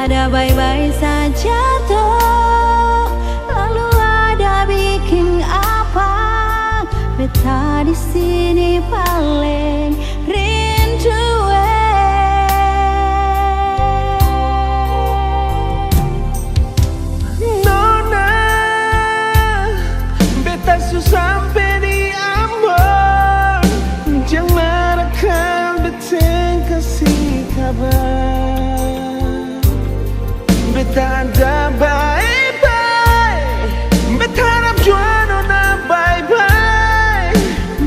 ada baik-baik saja toh. Lalu ada bikin apa? Beta di sini paling rindu. Nona, beta sampai di Ambon. Jangan akan beta kasih kabar. Beta ada bye-bye. Beta harap jua nona bye-bye.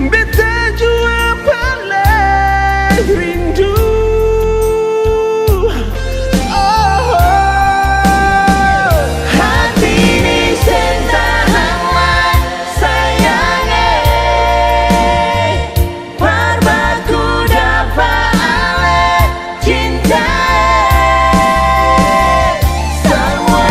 Beta jua paling rindu. Semua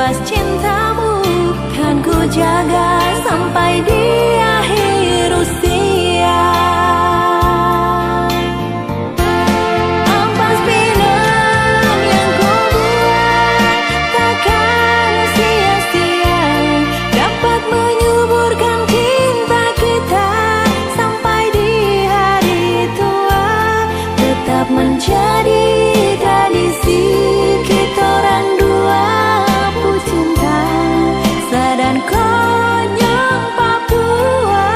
seluas cintamu kan ku jaga sampai di akhir usia. Ampas pinang yang ku buat takkan sia-sia, dapat menyuburkan cinta kita sampai di hari tua, tetap menjadi tradisi kita orang dua pecinta Sadan Konyong Papua.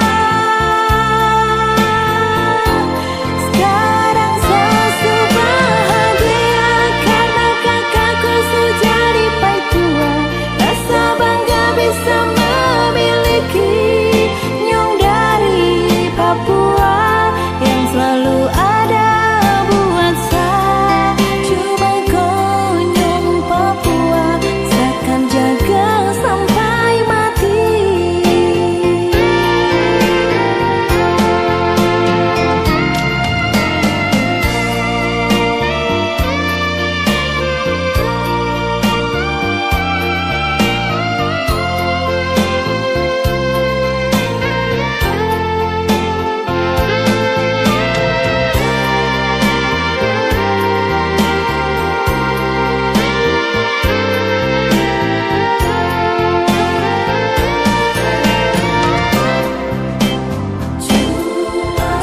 Sekarang sesu bahagia karena kakakku sudah dipai tua, rasa bangga bisa memiliki nyong dari Papua yang selalu ada buat saya. Cuma Konyong Papua seakan jaga sampai mati.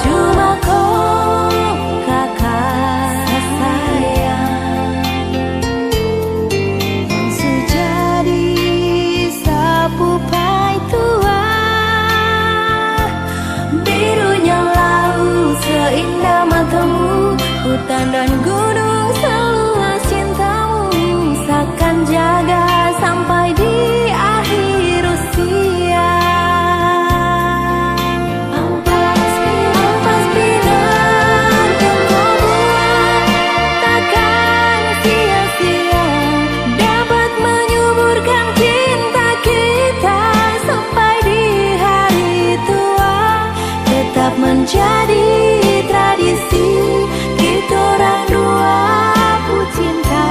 Cuma kau kakak sayang yang sejadi sapu pai tua, birunya laut seindah matamu, hutan dan gunung seluas cintamu, seakan jaga sampai di akhir usia. Ampas pinang yang kau buat takkan sia-sia, dapat menyuburkan cinta kita sampai di hari tua, tetap menjadi tradisi kita orang dua pecinta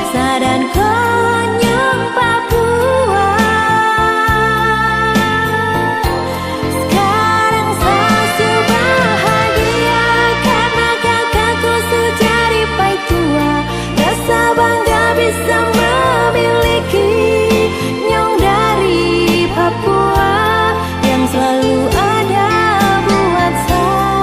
Sadan Konyong Papua. Sekarang sesu bahagia karena kakakku sudah dipai tua, rasa bangga bisa memiliki nyong dari Papua yang selalu ada buat saya.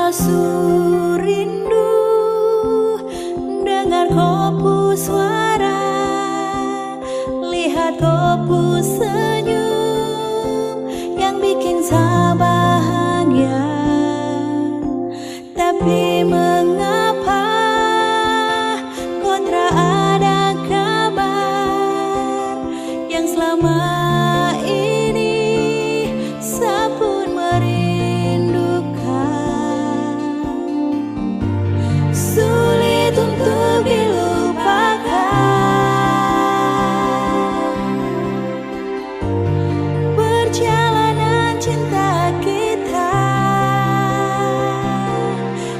Sasu rindu dengar kopu suara, lihat kopu senyum yang bikin saya bahagia. Tapi mengapa kau tak ada kabar yang selama ini saya pun merindukan. Sulit untuk dilupakan perjalanan cinta kita.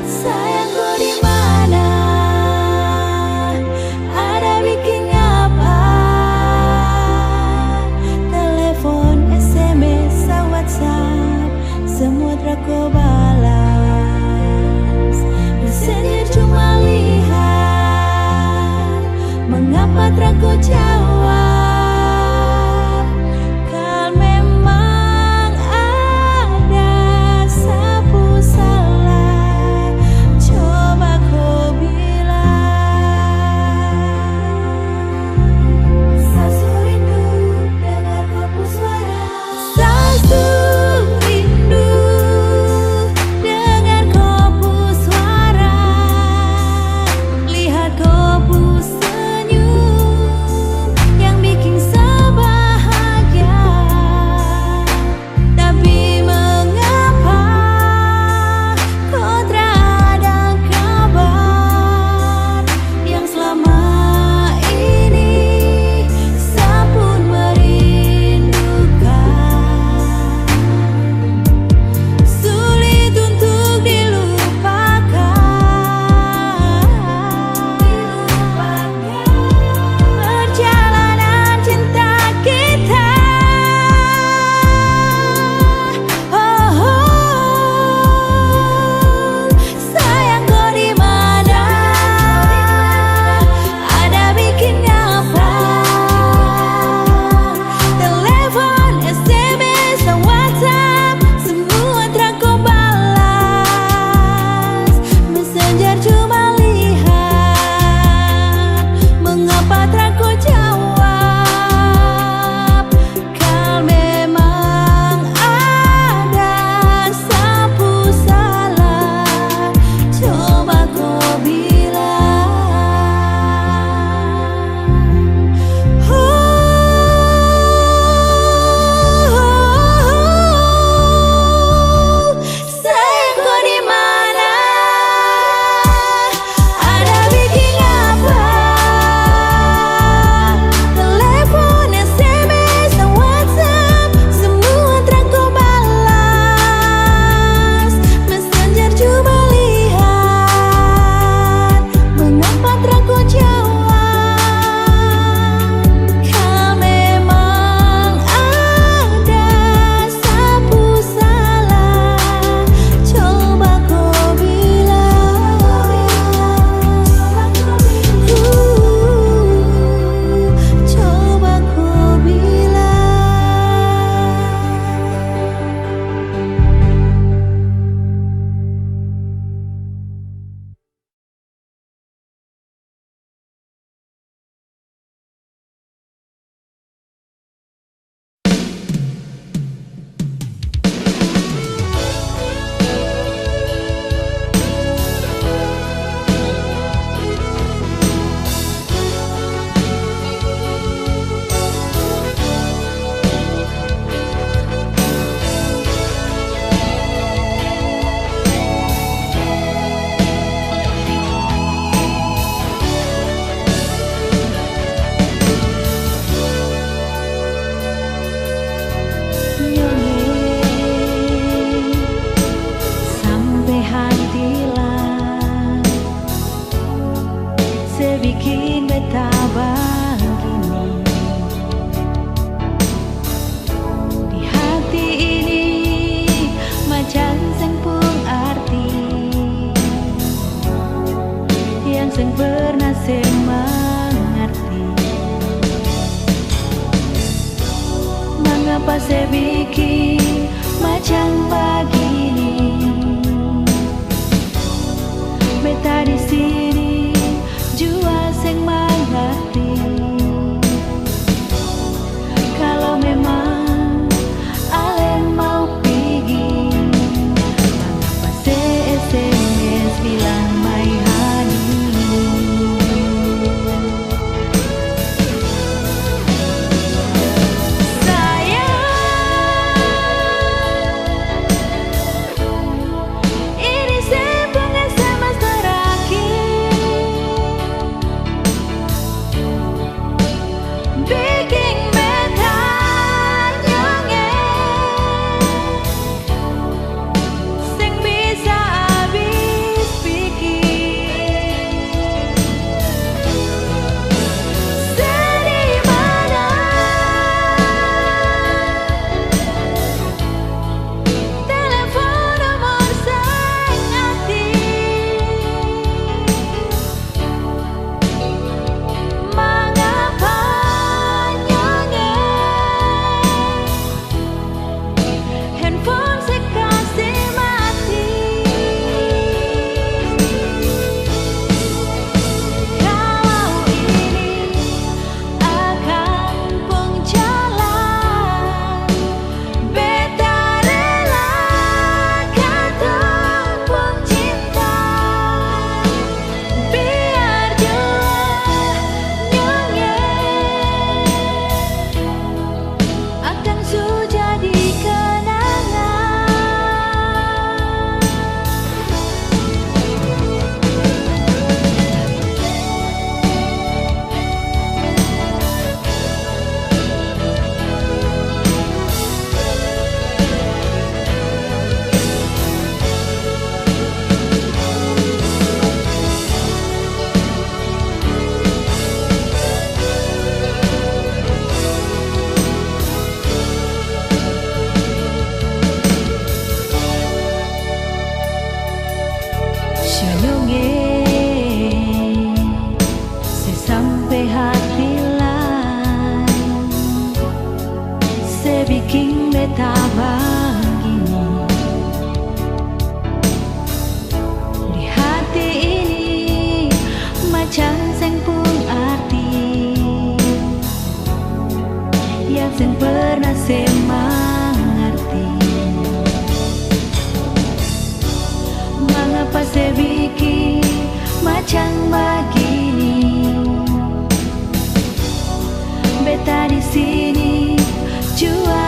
Sayangku di mana? Ada bikin apa? Telepon, SMS, WhatsApp, semua tak kau balas. Messenger cuma lihat, mengapa tak kau jawab? Kalau memang ada sapu salah, coba kau bilang. Sasu rindu dengar kopu suara. Sasu rindu dengar kopu suara, lihat kopu senyum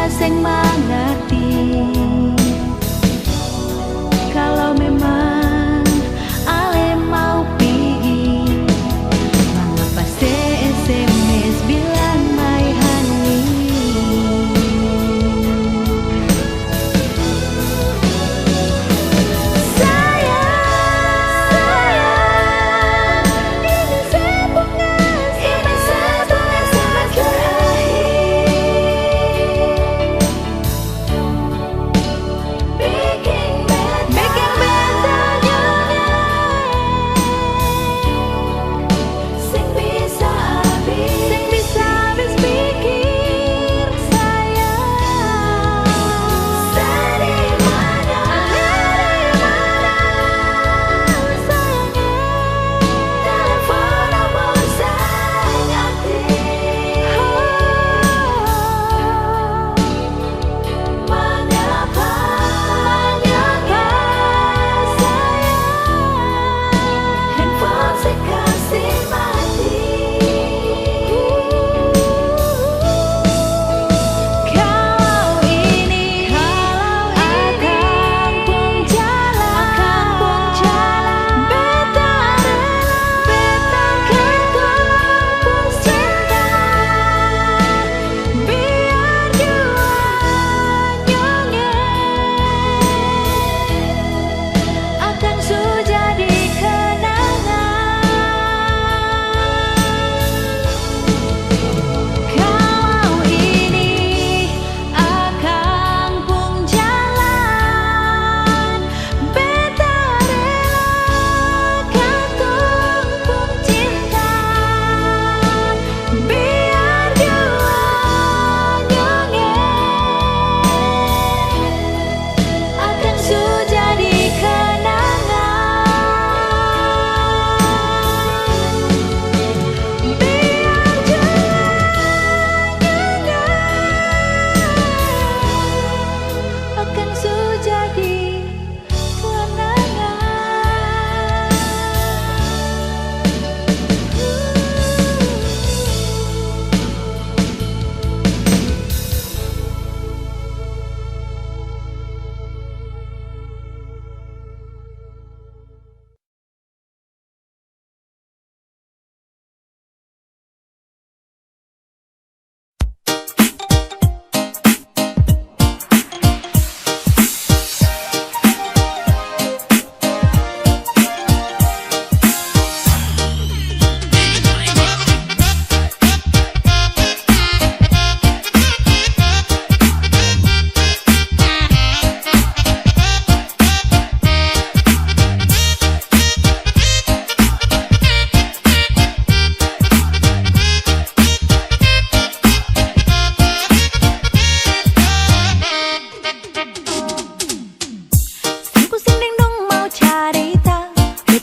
sing mengerti. Kalau memang ale mau pergi, mengapa SMS bilang my honey.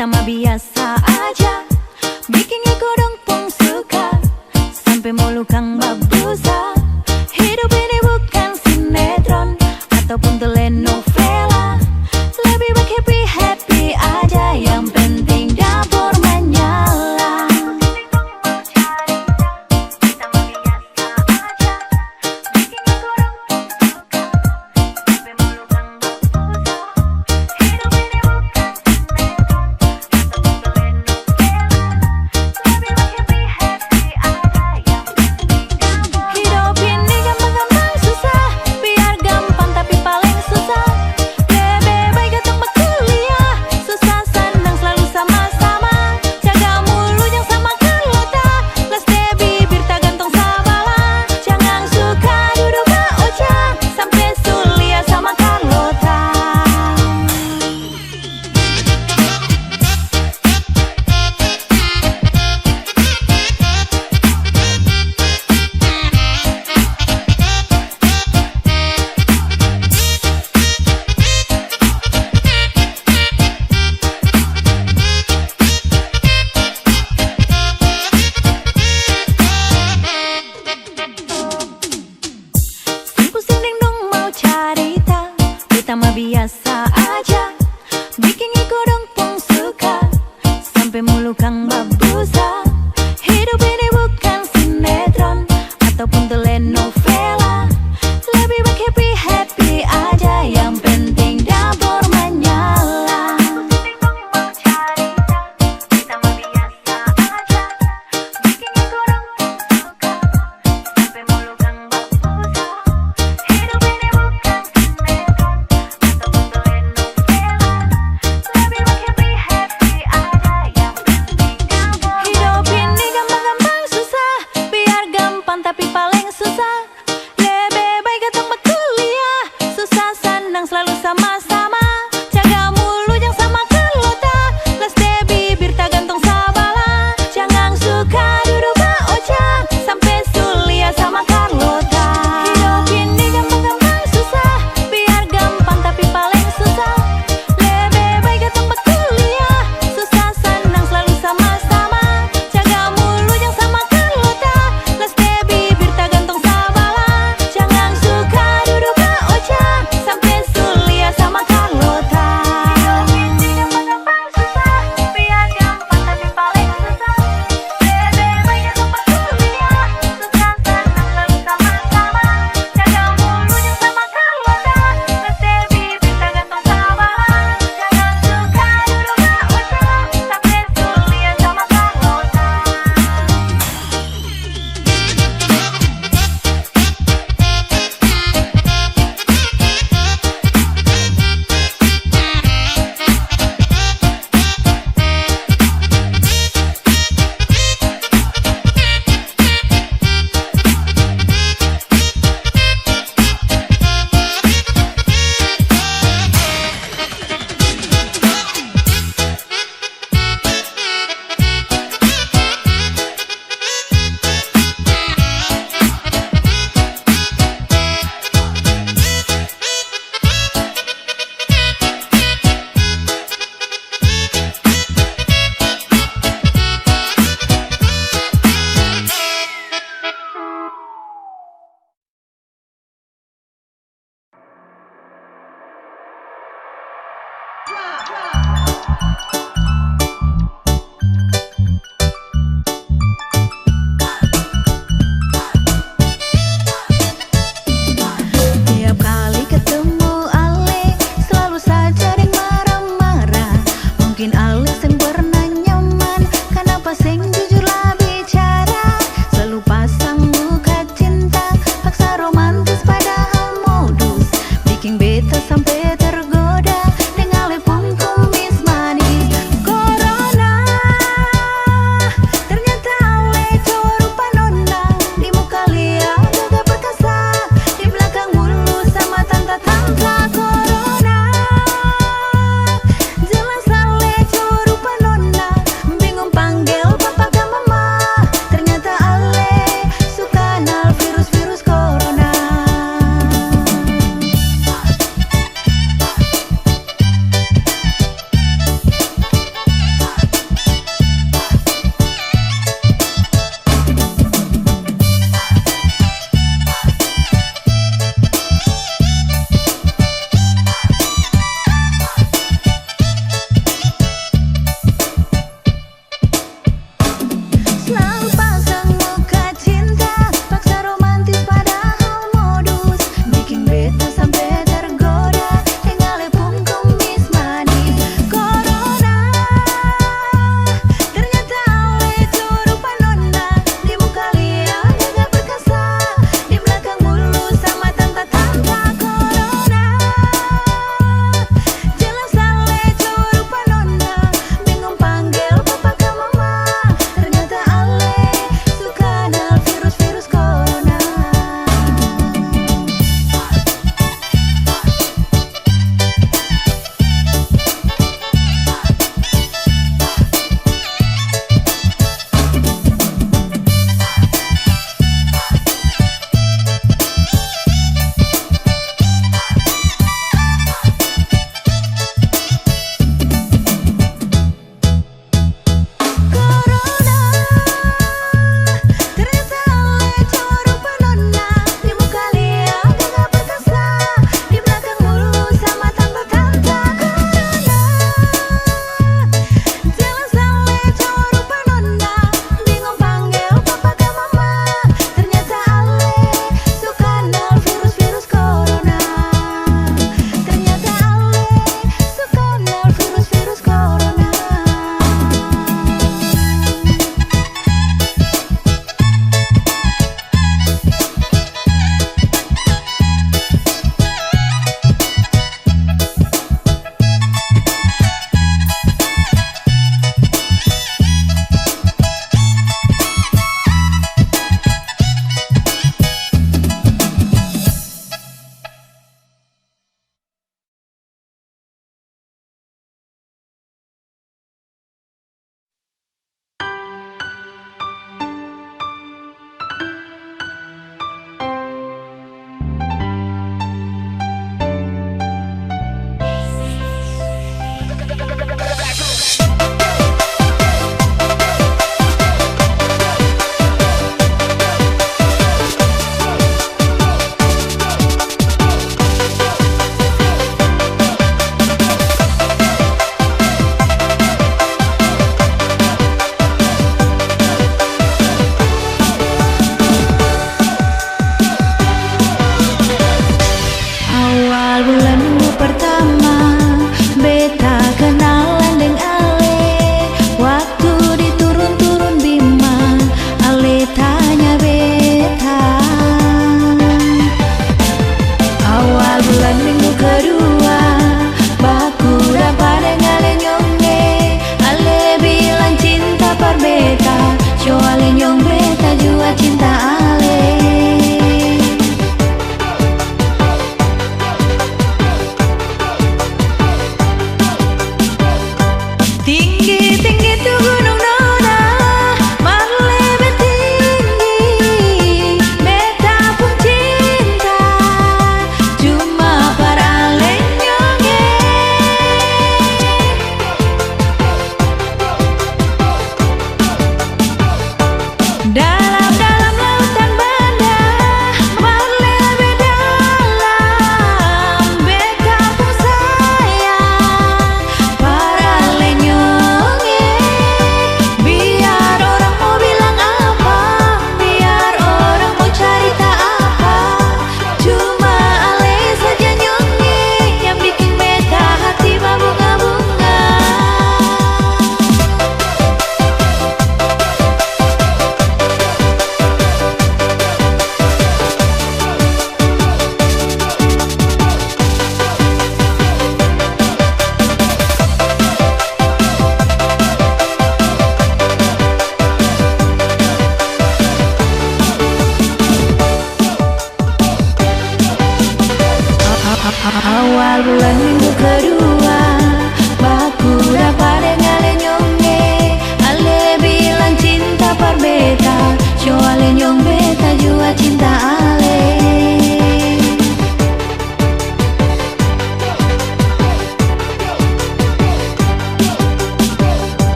Mah biasa aja, bikin kodong pun suka, sampai mulu kang babusa. Hidup ini bukan sinetron ataupun telenovela, lebih baik happy-happy aja, yang penting dapur menyala. Kita mah biasa aja, bikin kodong pun suka, sampai mulu kang babusa. Hidup ini bukan sinetron. Hidup ini gampang-gampang susah, biar gampang tapi paling susah. Lebih baik gak tambah kuliah, susah senang selalu sama-sama. Jaga mulut yang sama kelota, les deh bibir tak gantung sabala. Jangan suka duduk ucap sampai sulia sama Carlota. Pusing dong mau cerita, kita mah biasa aja, bikin kodong pun suka, sampai mulu kang babusa. Hidup ini bukan sinetron ataupun telenovela, lebih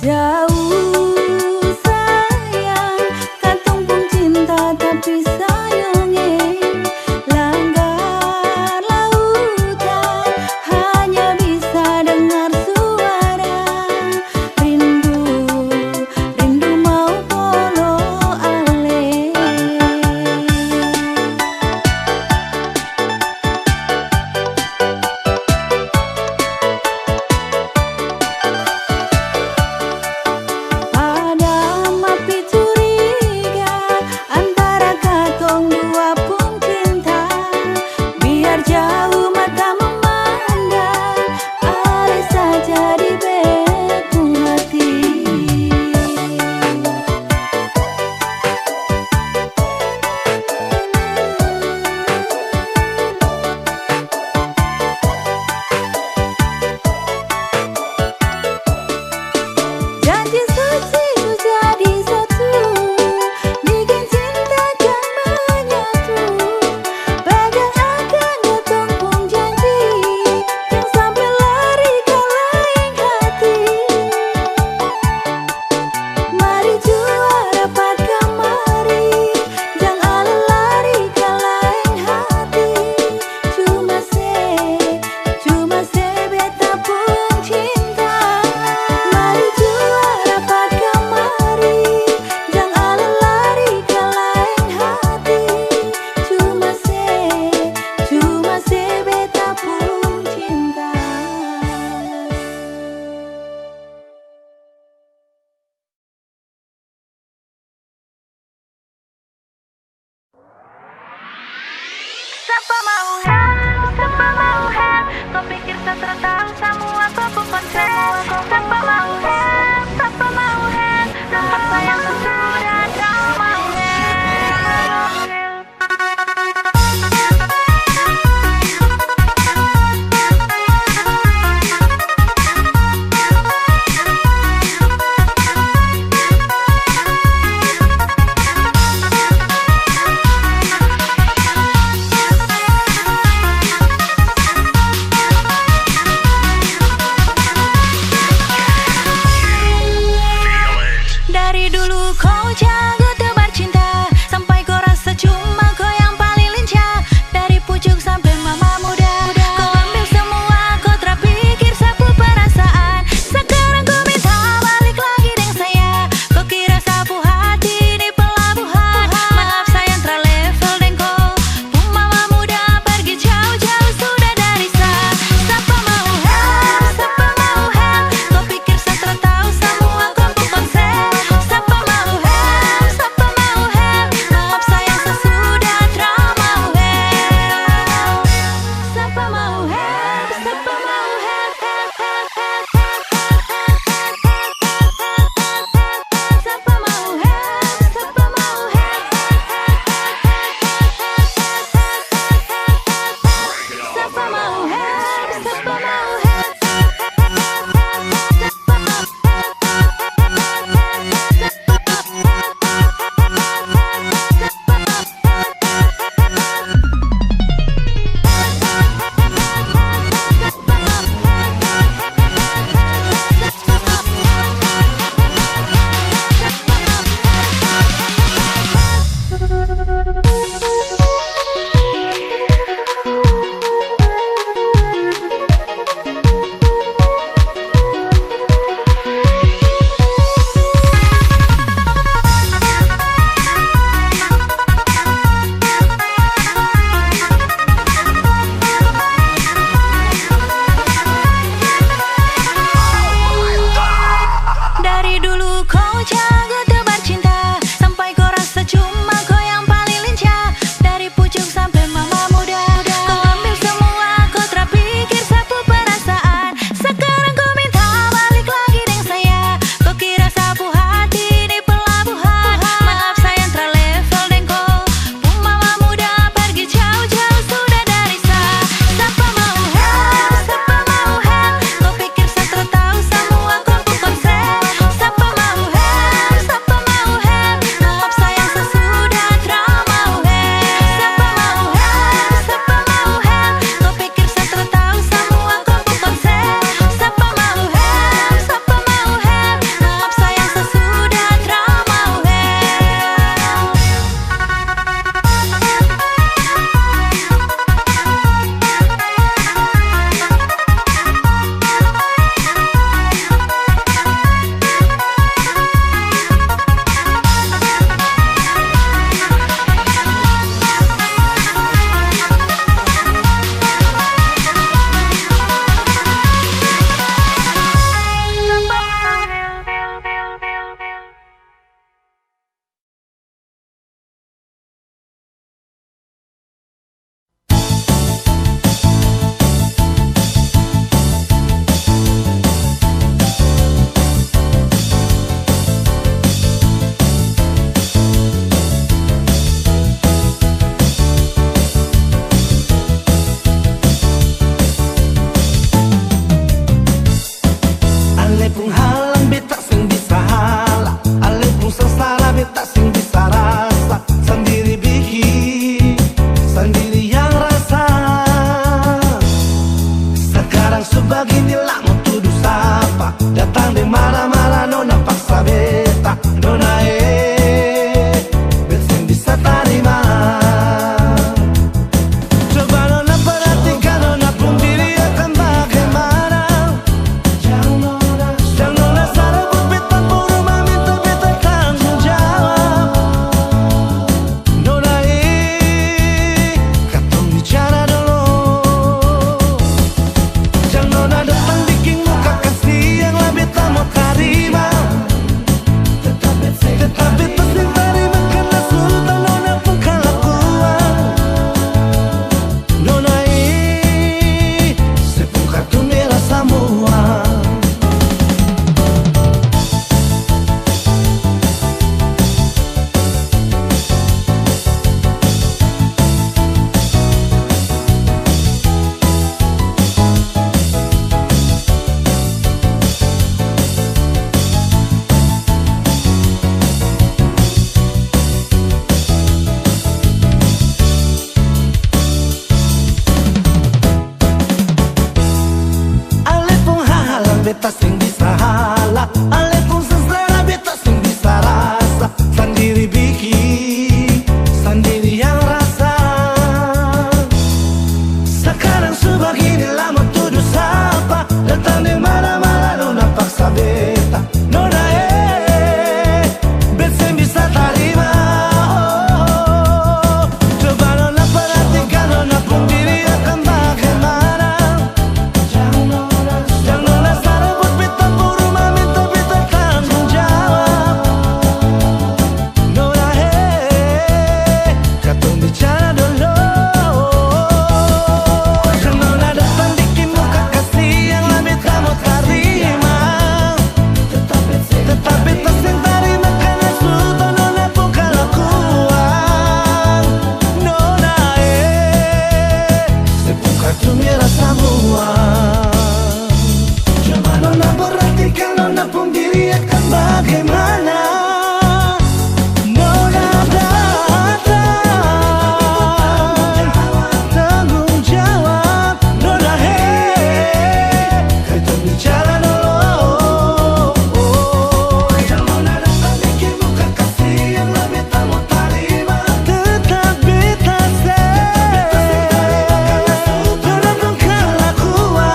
Jauh sayang, kantong pun cinta tapi sayangnya langgar lautan hanya bisa dengar suara rindu, rindu mau polo ale. Janji suci ku jadi satu, bikin cinta kan menyatu. Pegang akan gotong pun janji, jangan sampai lari ke lain hati. Mari jua dapat kemari, jangan lari ke lain hati. Cuma se beta pun cinta. Mari jua dapat kemari, jangan lari ke lain hati. Cuma se beta pun cinta. Siapa mau help, kau pikir saya tahu semua kau pun konsen. Siapa mau help, tempat sayang sudah kau mau help. Dari dulu kau jago tebar cinta, sampai kau rasa cuma kau yang paling lincah. Dari pucuk sampai mama muda, kau ambil semua, kau terpikir sapu perasaan. Sekarang kau minta balik lagi dengan saya, kau kira sapu hati di pelabuhan. Maaf sayang terlevel dan kau pun mama muda pergi jauh-jauh sudah dari saya. Siapa mau help, kau pikir saya tahu semua kau pun konsen. Siapa mau help, Nona pun diri akan bagaimana. Nona datang, tanggung jawab. Nona hey, kita bicara dulu. Nona datang bikin muka kasih yang lebih tak mau terima. Tetap beta say, Nona pun kelakuan.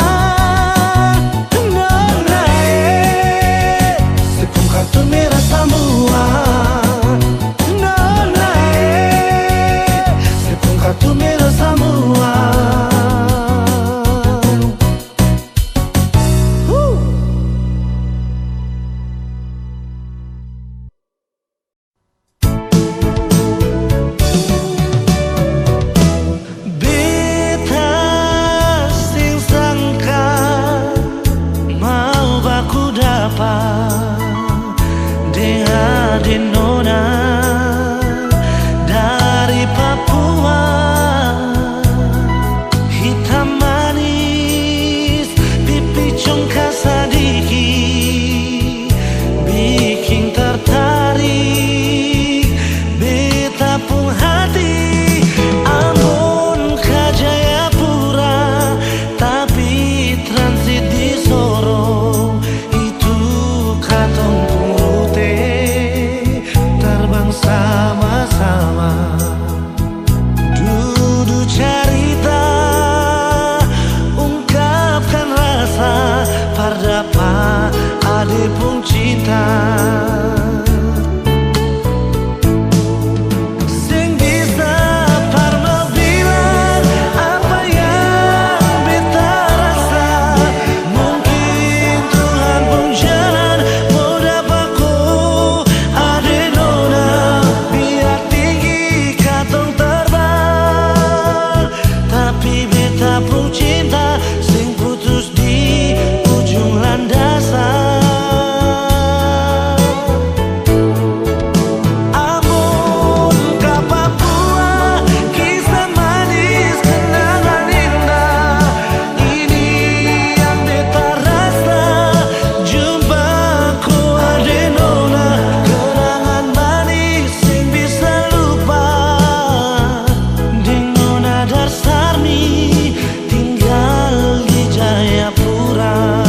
Nona hey, sepung kartu merah semua. Nona hey, sepung kartu merah semua. Beta sing sangka mau baku dapat dengan Nona dari Papua. Hitam manis pipi congkak sadiki bikin tertarik beta pun hati. Ambon ke Jayapura tapi transit di Sorong. Itu katong purute terbang sama-sama. Duduk cerita ungkapkan rasa pardapa ade pun cinta. Sing bisa parma bilang apa yang beta rasa. Mungkin Tuhan pun jalan mau dapatku ade Nona. Biar tinggi katong terbang, tapi beta pun cinta sing putus di ujung landasan. Ambon ke Papua, kisah manis kenangan indah. Ini yang beta rasa, jumpaku ade Nona. Kenangan manis sing bisa lupa. Ding Nona Darsarni tinggal di Jayapura.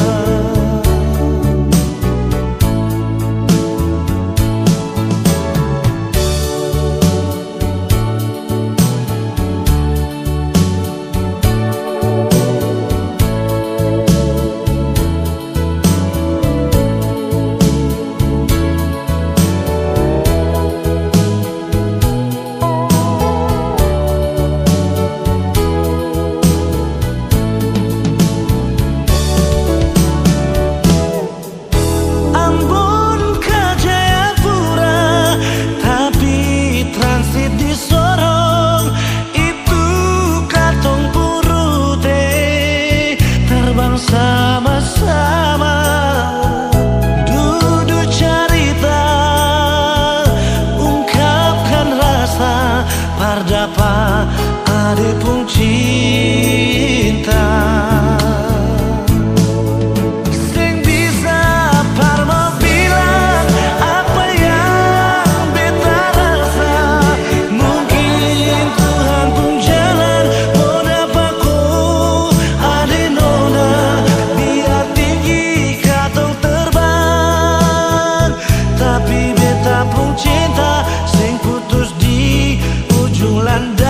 Ambon ke Jayapura tapi transit di Sorong. Itu katong purute terbang sama-sama. Duduk cerita ungkapkan rasa pardapa ade pun cinta. Sing bisa parma bilang apa yang beta rasa. Mungkin Tuhan pun jalan mau dapatku ade Nona. Biar tinggi katong terbang, tapi beta pun cinta sing putus di ujung landasan.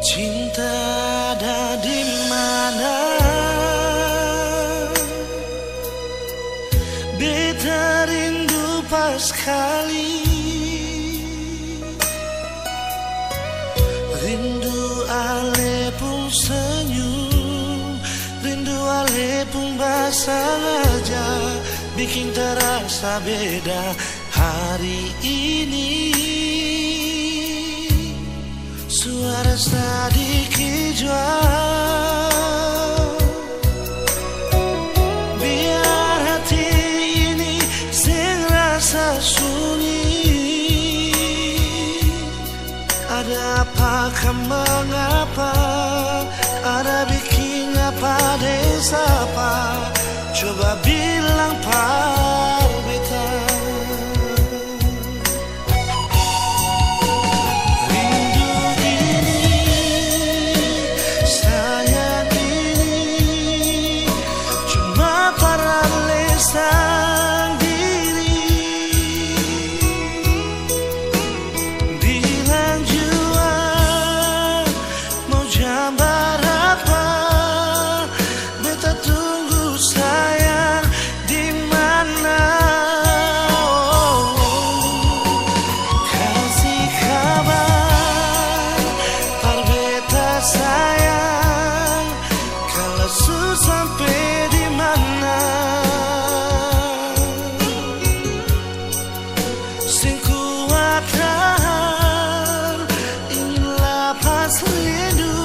Cinta ada di mana? Beta rindu pas kali, rindu ale pun senyum, rindu ale pun basah aja, bikin terasa beda hari ini. Suara sedikit jual, biar hati ini sing rasa sunyi. Ada apa, mengapa, ada bikin apa desa apa? Coba bilang par beta. Sampai di mana sing kuat tahan, ingin lepas rindu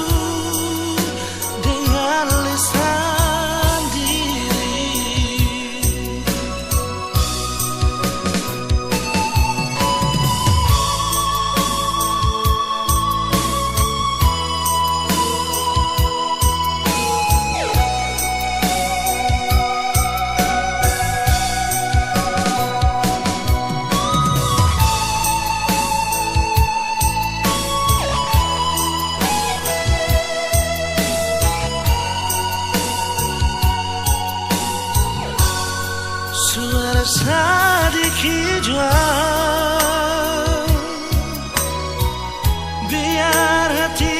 dengan lisan diri. Suara sedikit jual, biar hati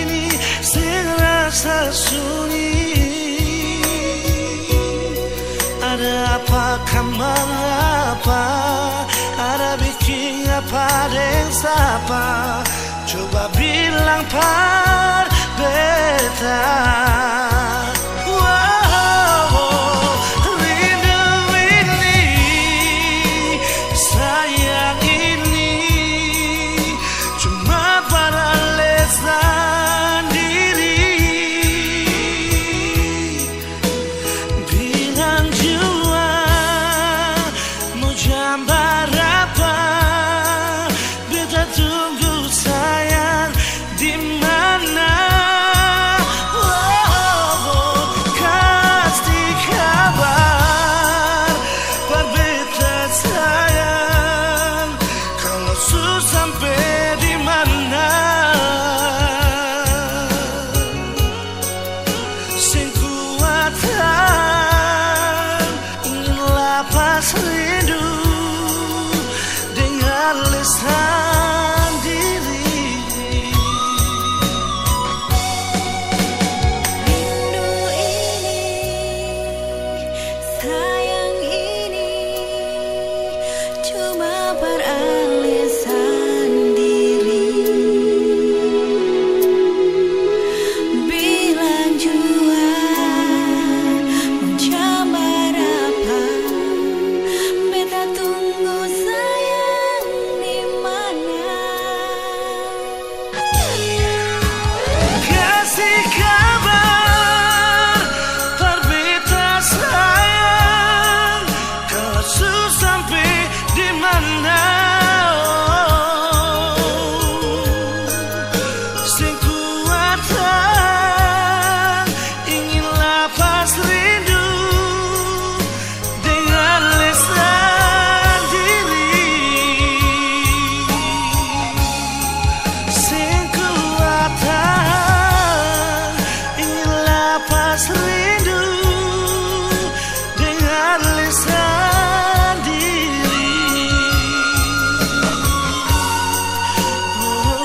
ini sing rasa sunyi. Ada apa, mengapa, ada bikin apa desa apa? Coba bilang par beta. Sampai di mana sing kuat tahan, ingin lepas rindu dengan lisan diri. Rindu ini, sayang ini, cuma beralisan diri. Bilang jua mencambar apa, beta tunggu sayang di mana. Kasih kabar par beta sayang, kalau su sampai di mana. Sing kuat tahan, ingin lepas rindu dengan lisan diri. Sing kuat tahan, ingin lepas rindu dengan lisan diri. Oh,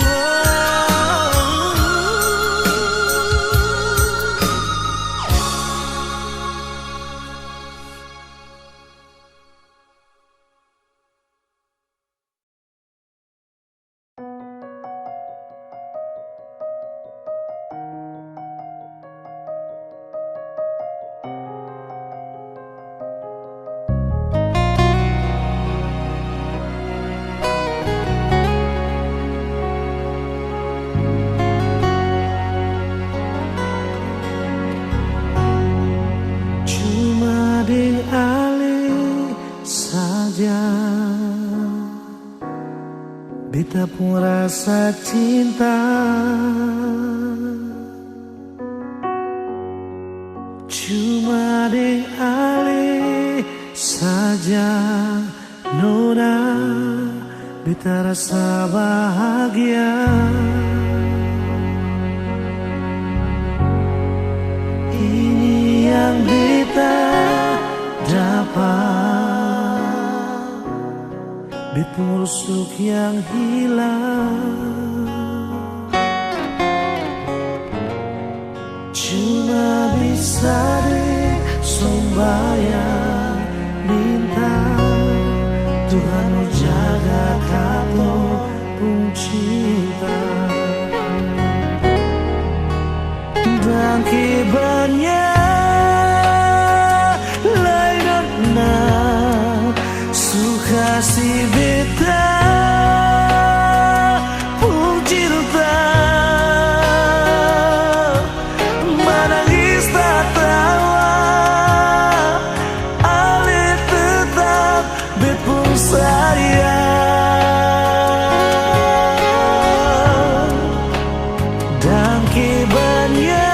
beta pun rasa cinta. Cuma deng ale saja nona, beta rasa bahagia. Ini yang beta dapat, beta rusuk yang hilang. Cuma bisa deh sembahyang minta Tuhan jaga kamu pun cinta. Dan kibarnya lainnya suka si beta pun cinta. Menangis tak tawa, ale tetap bet pun sayang. Dan kibarnya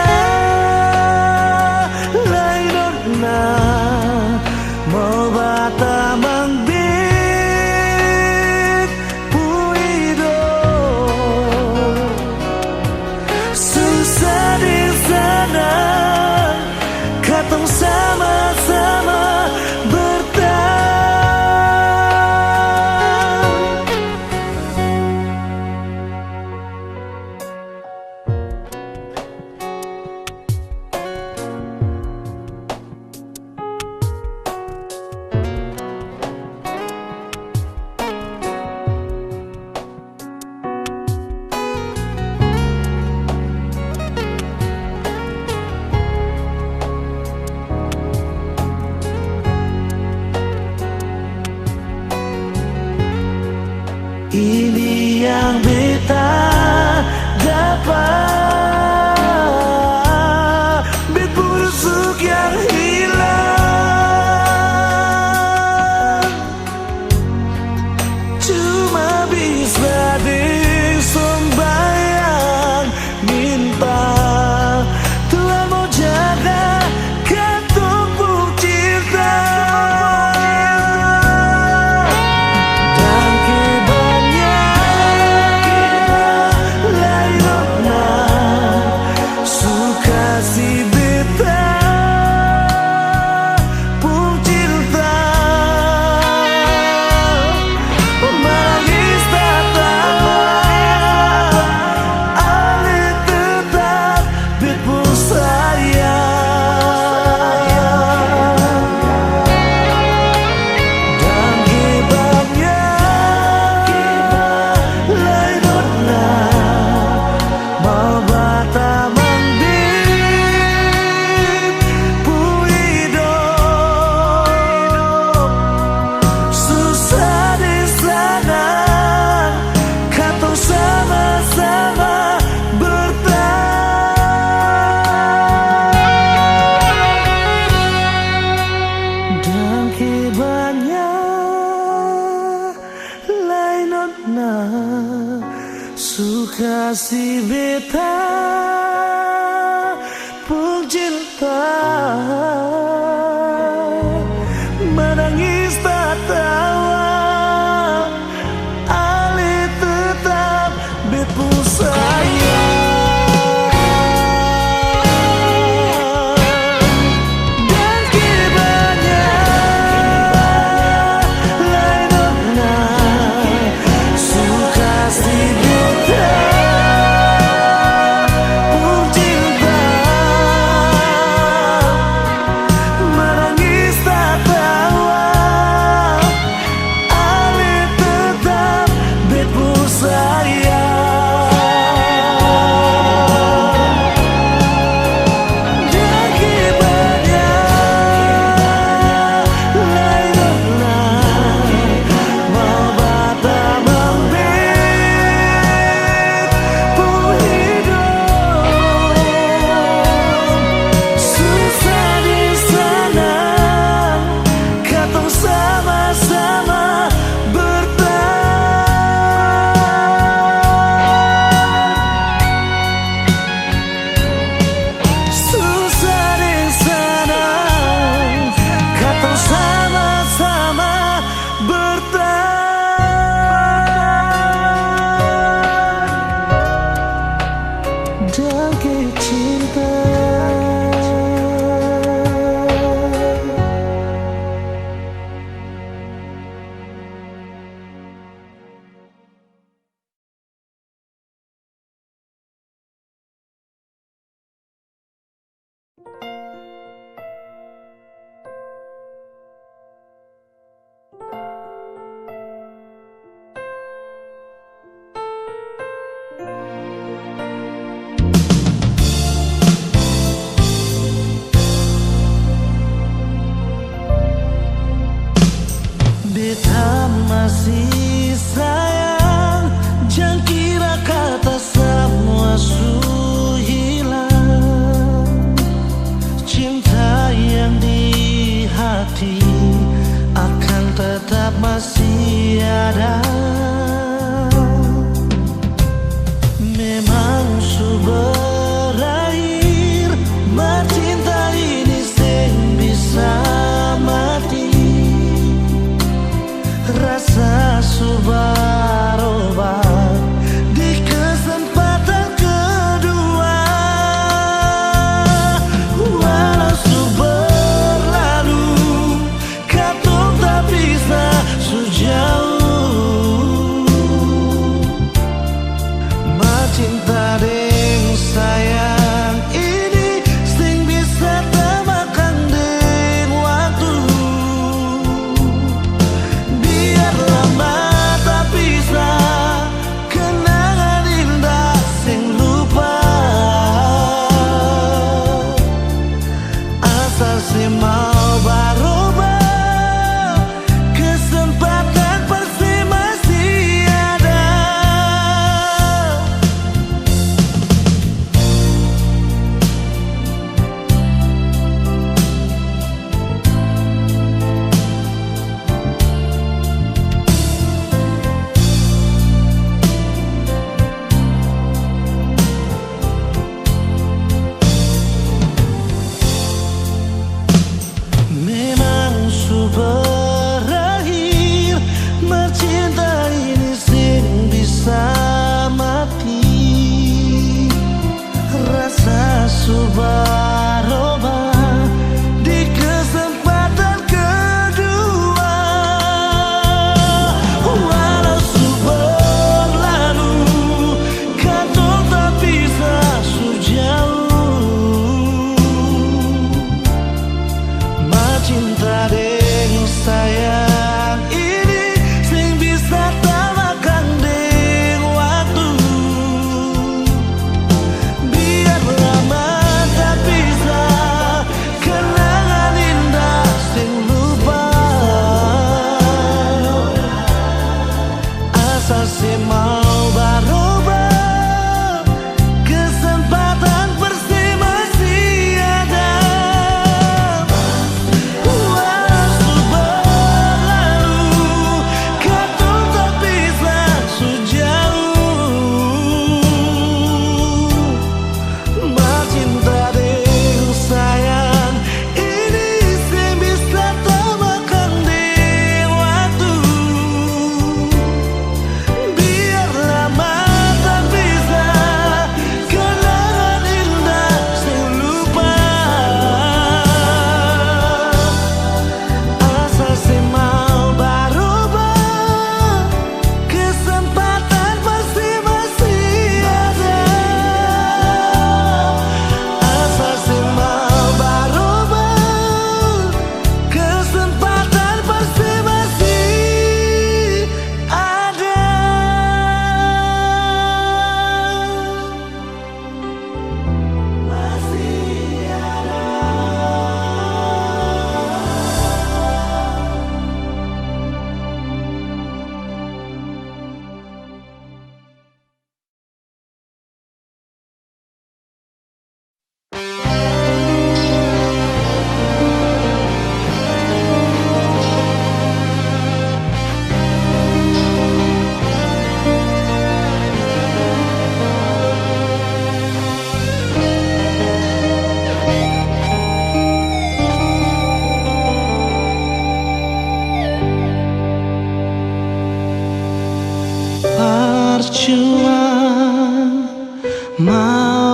Jangkit cinta.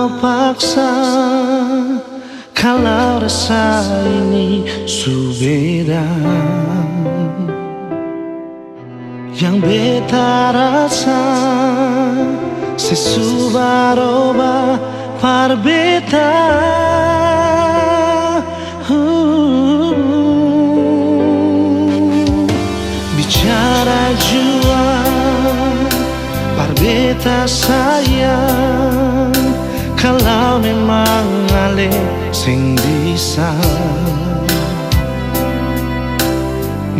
Kalau paksa, kalau rasa ini subeda, yang beta rasa sesubaroba par beta. Bicara jua par beta sayang, kalau memang ale sing bisa,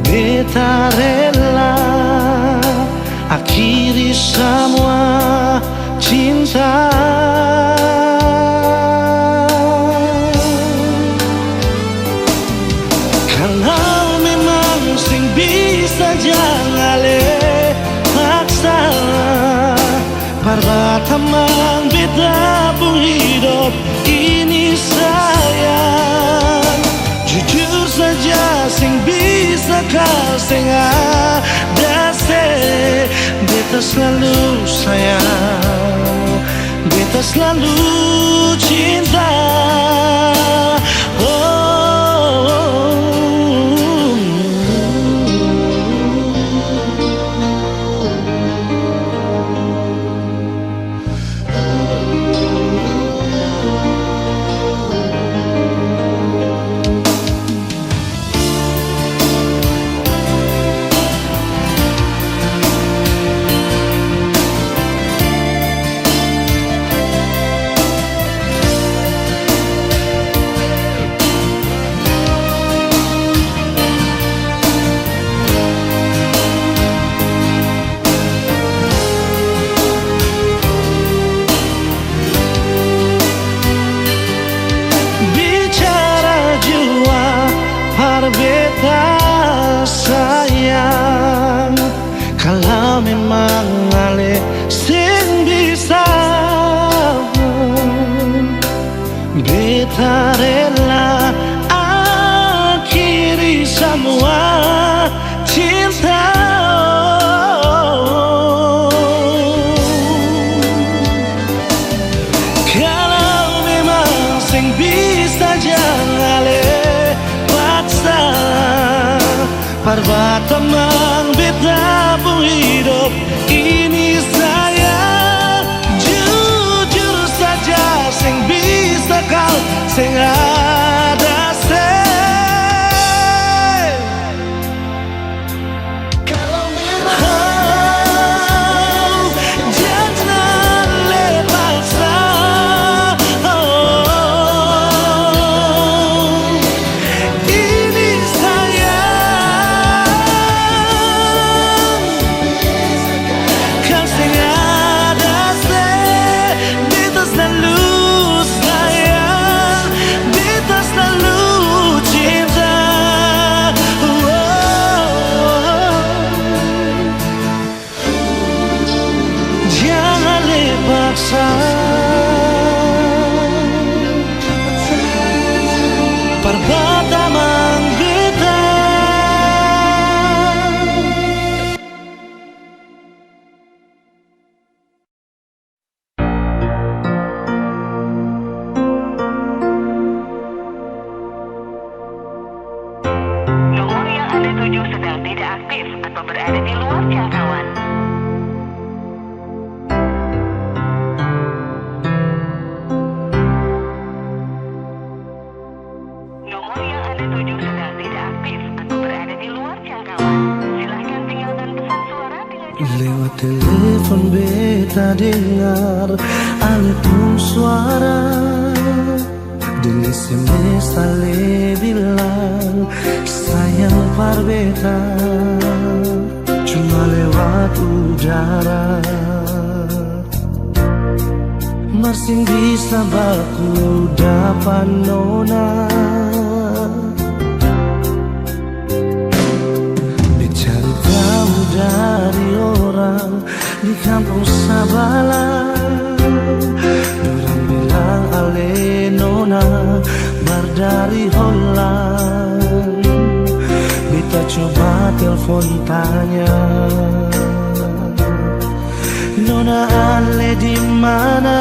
beta rela akhiri semua cinta. Kalau memang sing bisa jangan le paksa, parbatamang beta pun hidup ini sayang. Jujur saja sing bisa kau sing ada se, beta selalu sayang, beta selalu cinta. Beta sayang, kalau memang ale sing bisa, beta rela akhiri semua cinta. Kalau memang sing bisa jangan ale parbatamang beta pun hidup ini sayang. Jujur saja sing bisa kau sing ada se. Kalau memang jangan lepaskan, parbatamang beta. Nomor yang Anda tuju sedang tidak aktif atau berada di luar jangkauan. Lewat telepon beta dengar ale pun suara, dan SMS ale bilang sayang par beta, cuma lewat udara. Masih bisa baku dapat nona, dari orang di kampung Sabala, bilang ale nona bar dari Holland. Beta coba telepon tanya, nona ale di mana?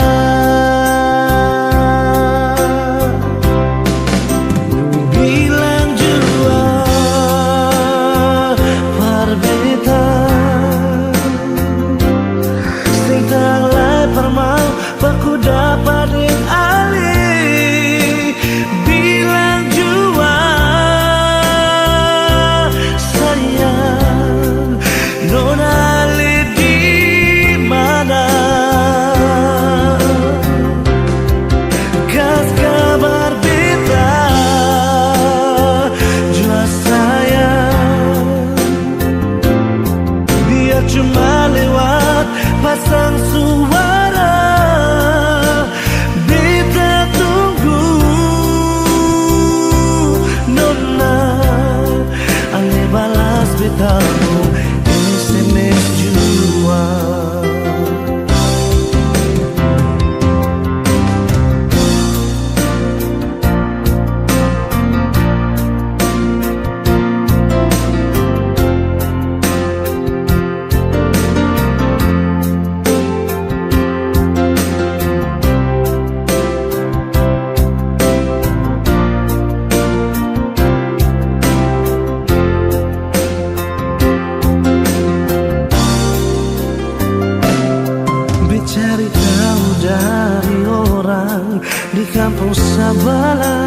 di kampung Sabala.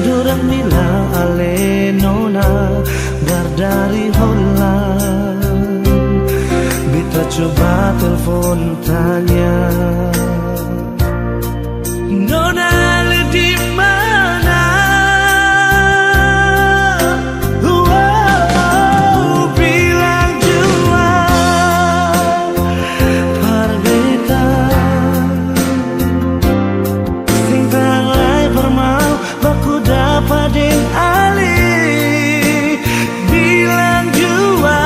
Dorang bilang ale nona bardari Holland. Beta coba telepon tanya, nona ale di mana? Wow, bilang jua parbeta sing tanglai permau baku dapat deng ali. Bilang jua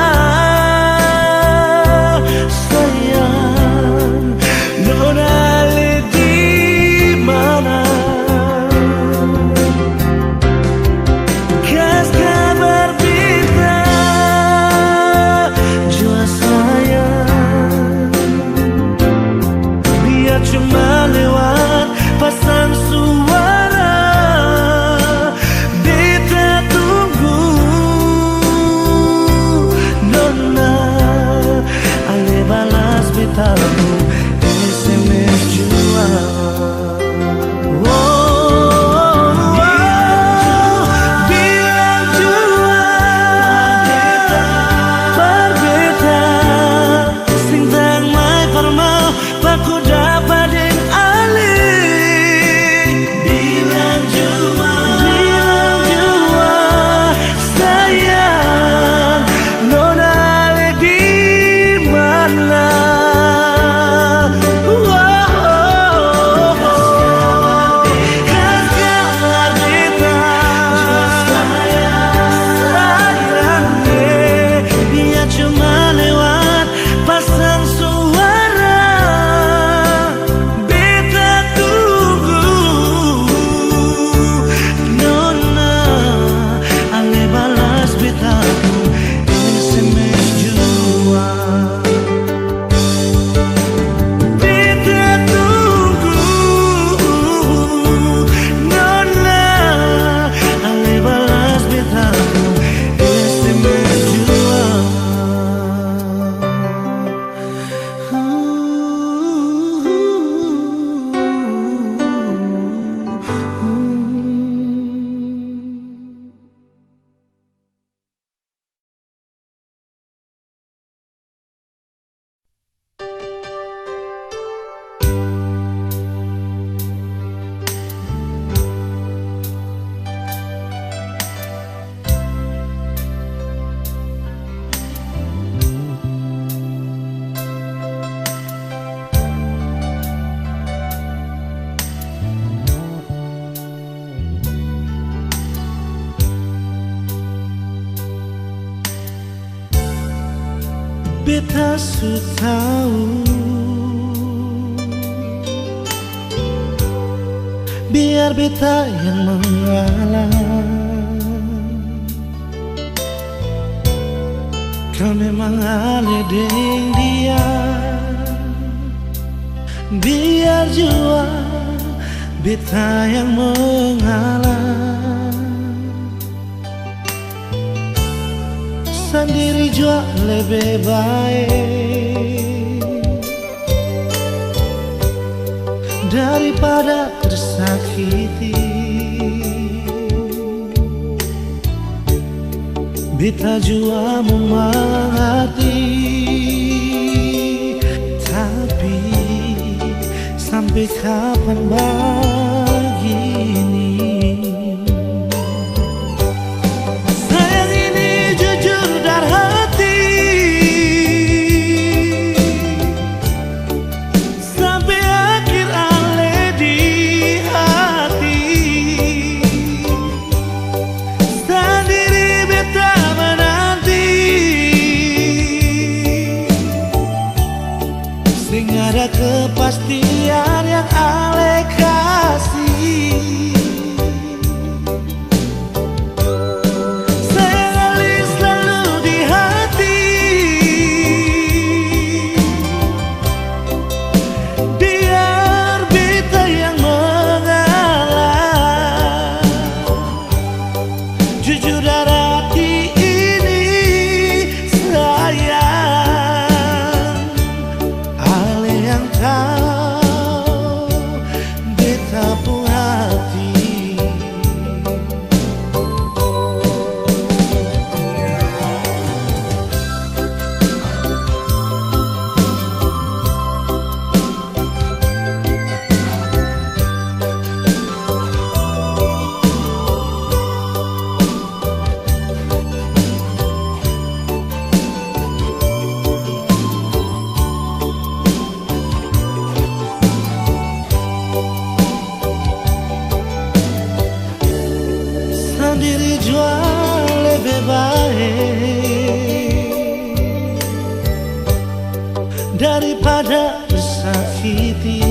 sayang, nona ale di mana? Kas kabar beta jua sayang, biar cuma lewat pasang suara. Beta tunggu nona ale balas beta lagu SMS jua. Bilang jua parbeta sing tang mai permau baku dapat deng ali. Bilang jua sayang, nona ale di mana? Kas kabar beta sayang, biar cuma lewat pasang suara. Beta tunggu nona ale balas beta SMS jua. Beta tunggu nona ale balas beta SMS jua. Beta su tahu, biar beta yang mengalah. Kau memang ale deng dia, biar jua beta yang mengalah. Sendiri jua lebih baik daripada tersakiti. Beta jua mengerti, tapi sampai kapan begini? Sayang ini jujur dari hati, sampai akhir ale di hati. Sendiri beta menanti, sing ada kepastian yang ale kasih. daripada tersakiti.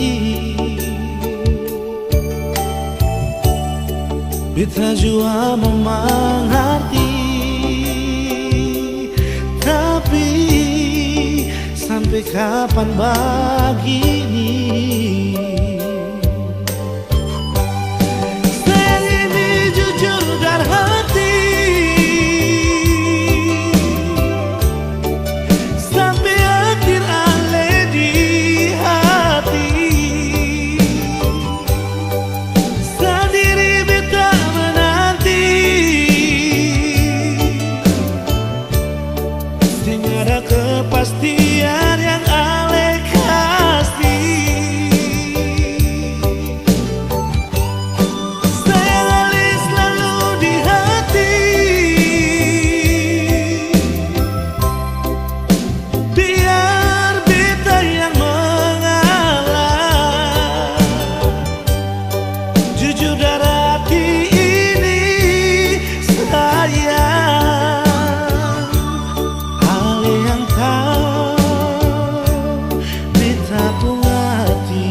Beta jua memang hati, tapi sampai kapan begini? Sayang ini jujur dari hati, sampai akhir ale di hati. Sendiri beta menanti, sehingga ada kepastian yang ale kasih. Sayang ale selalu di hati, biar beta yang mengalah. Jujur dari hati ini sayang, ale yang tahu beta pun hati.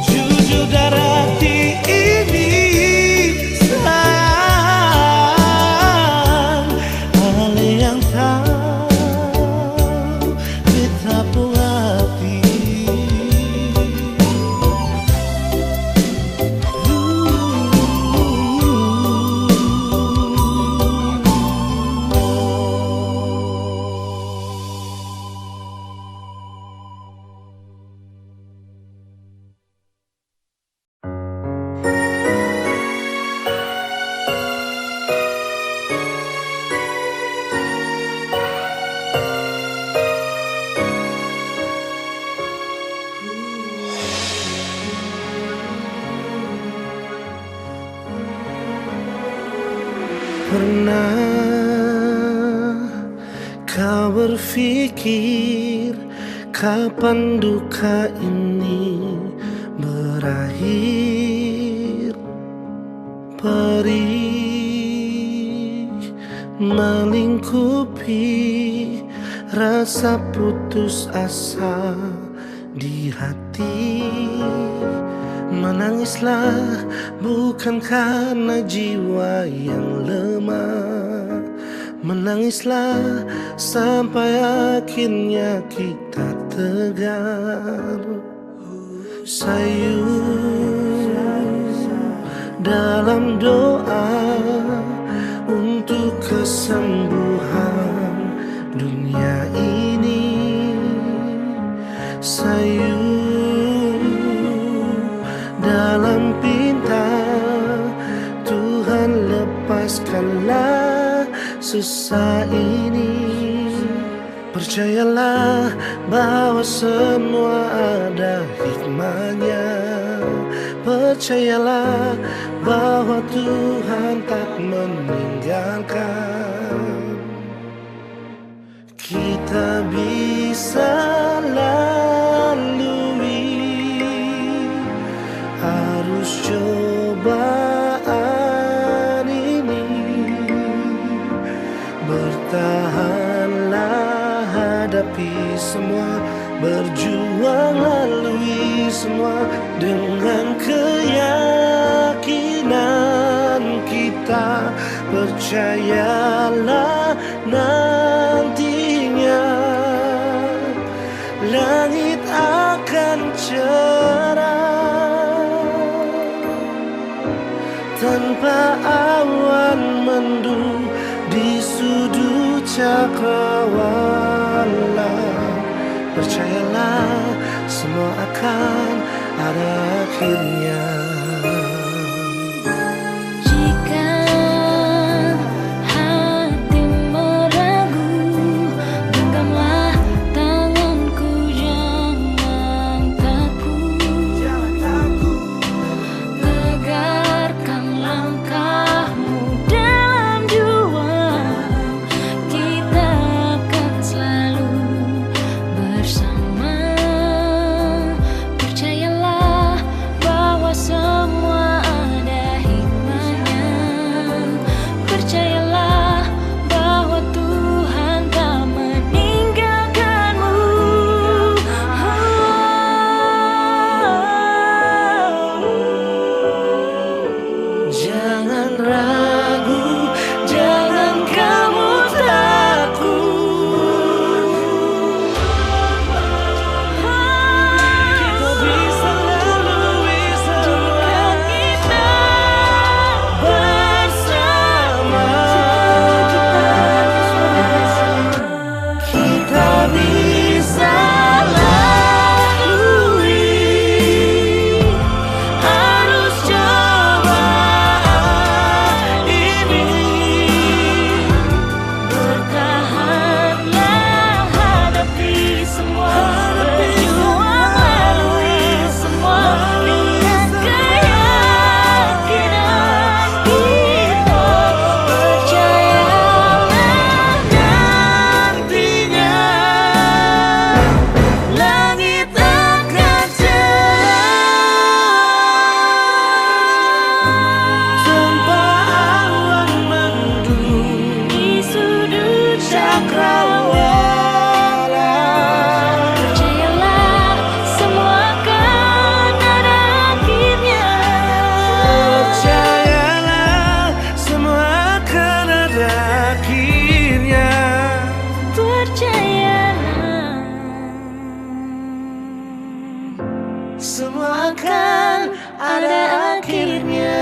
Jujur dari hati ini sayang, ale yang tahu beta pun hati. Pernah kau berpikir kapan duka ini berakhir? Perih melingkupi rasa putus asa di hati. Menangislah bukan karena jiwa yang lemah, menangislah sampai akhirnya kita tegar. Sayu dalam doa untuk kesembuhan dunia ini. Sayu dalam pinta, Tuhan lepaskanlah susah ini. Percayalah bahwa semua ada hikmahnya. Percayalah bahwa Tuhan tak meninggalkan. Kita bisa harus cobaan ini. Bertahanlah, hadapi semua, berjuang lalui semua dengan keyakinan kita. Percayalah nantinya langit akan cerah tanpa awan mendung di sudut cakrawala. Percayalah semua akan ada akhirnya. Percayalah bahwa semua semua akan ada akhirnya.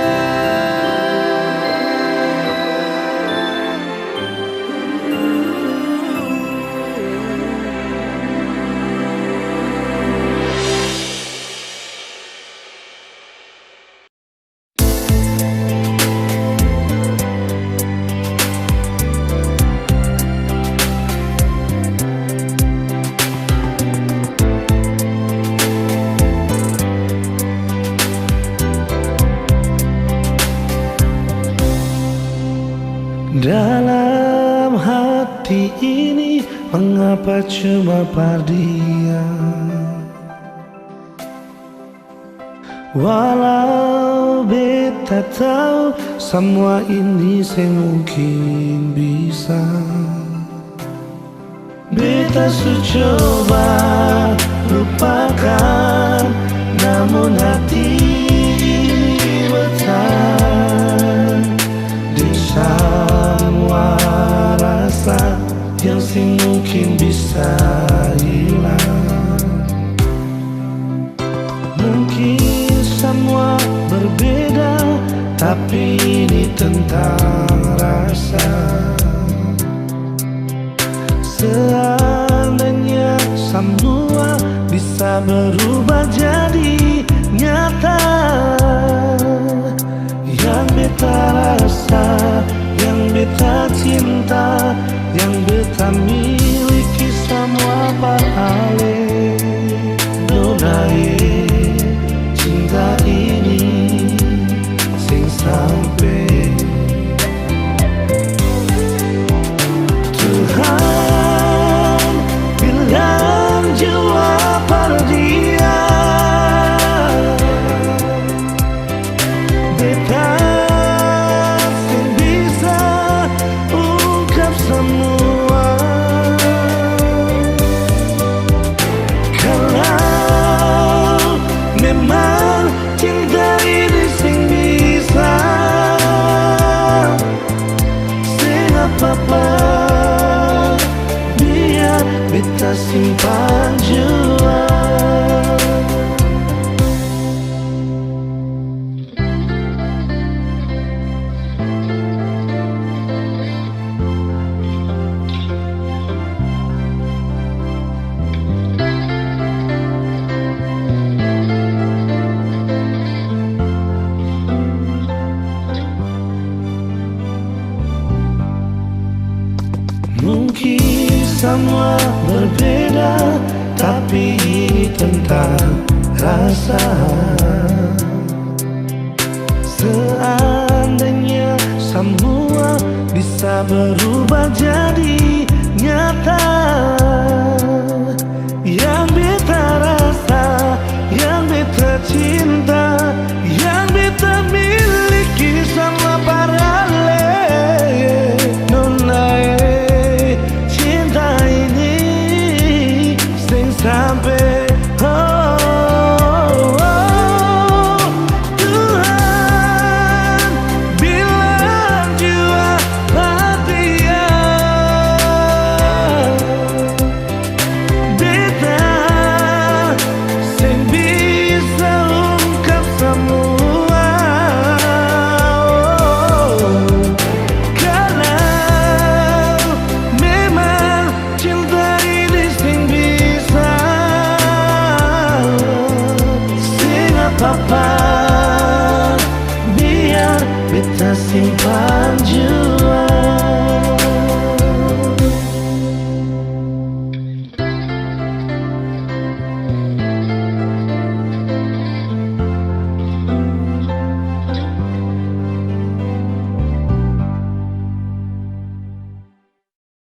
Dalam hati ini mengapa cuma perdiam? Walau beta tahu semua ini semungkin bisa. Beta coba lupakan, namun hati bertahan di semua rasa yang mungkin bisa hilang. Mungkin semua berbeda, tapi ini tentang rasa. Seandainya semua bisa berubah jadi nyata, yang beta rasa, yang beta cinta, yang beta miliki semua parale. Donai cinta ini sing sampai Tuhan bilang jua pada dia. Beta sing bisa ungkap semua. Kalau memang cinta ini sing bisa, sing apa-apa biar beta simpan jua. Mungkin semua berbeda, tapi ini tentang rasa. Seandainya semua bisa berubah jadi nyata, yang beta rasa, yang beta cinta, yang beta miliki sama parale. Sampai Tuhan bilang jua perdia. Beta sing bisa ungkap semua. Kalau memang cinta ini sing bisa, apa-apa biar beta simpan jua.